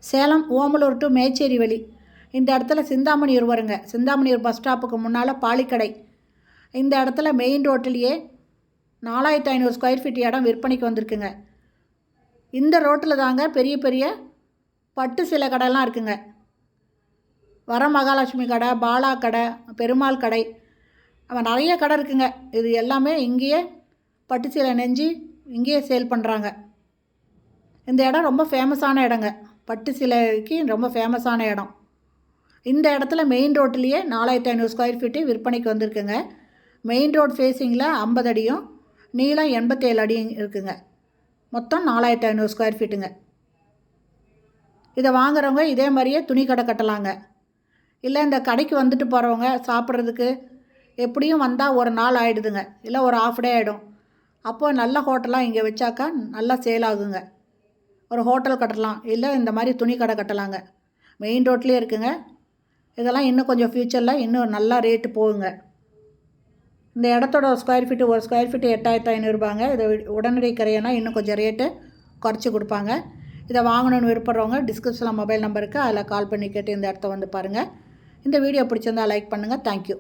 Salem Omalur to Mecheri வழி. இந்த இடத்துல சிந்தாமணியூர் வருங்க. சிந்தாமணியூர் பஸ் ஸ்டாப்புக்கு முன்னால் பாலிக்கடை. இந்த இடத்துல மெயின் ரோட்டிலேயே 4500 ஸ்கொயர் ஃபீட் இடம் விற்பனைக்கு வந்திருக்குங்க. இந்த ரோட்டில் தாங்க பெரிய பெரிய பட்டு சில கடைலாம் இருக்குங்க. வர மகாலட்சுமி கடை, பாலா கடை, பெருமாள் கடை, நிறைய கடை இருக்குங்க. இது எல்லாமே இங்கேயே பட்டு சீலை நெஞ்சு இங்கேயே சேல் பண்ணுறாங்க. இந்த இடம் ரொம்ப ஃபேமஸான இடங்க. பட்டு சிலைக்கு ரொம்ப ஃபேமஸான இடம். இந்த இடத்துல மெயின் ரோட்லேயே 4500 ஸ்கொயர் ஃபீட்டு விற்பனைக்கு வந்திருக்குங்க. மெயின் ரோட் ஃபேஸிங்கில் 50 அடியும் நீளம் 87 அடியும் இருக்குங்க. மொத்தம் 4500 ஸ்கொயர் ஃபீட்டுங்க. இதை வாங்குறவங்க இதே மாதிரியே துணி கடை கட்டலாங்க. இல்லை இந்த கடைக்கு வந்துட்டு போகிறவங்க சாப்பிட்றதுக்கு எப்படியும் வந்தால் ஒரு நாள் ஆகிடுதுங்க, இல்லை ஒரு ஆஃப் டே ஆகிடும். அப்போது நல்ல ஹோட்டலாக இங்கே வச்சாக்கா நல்லா சேல் ஆகுங்க. ஒரு ஹோட்டல் கட்டலாம், இல்லை இந்த மாதிரி துணி கடை கட்டலாங்க. மெயின் ரோட்லேயே இருக்குங்க. இதெல்லாம் இன்னும் கொஞ்சம் ஃப்யூச்சரில் இன்னும் நல்லா ரேட்டு போகுங்க. இந்த இடத்தோட ஒரு ஸ்கொயர் ஃபீட்டு 8500 ரூபாங்க. இதை உடனடி கரையனா இன்னும் கொஞ்சம் ரேட்டு குறைச்சி கொடுப்பாங்க. இதை வாங்கணுன்னு விருப்பப்படுறவங்க டிஸ்கிரிப்ஷனில் மொபைல் நம்பருக்கு அதில் கால் பண்ணி கேட்டு இந்த இடத்த வந்து பாருங்கள். இந்த வீடியோ பிடிச்சிருந்தால் லைக் பண்ணுங்கள். தேங்க்யூ.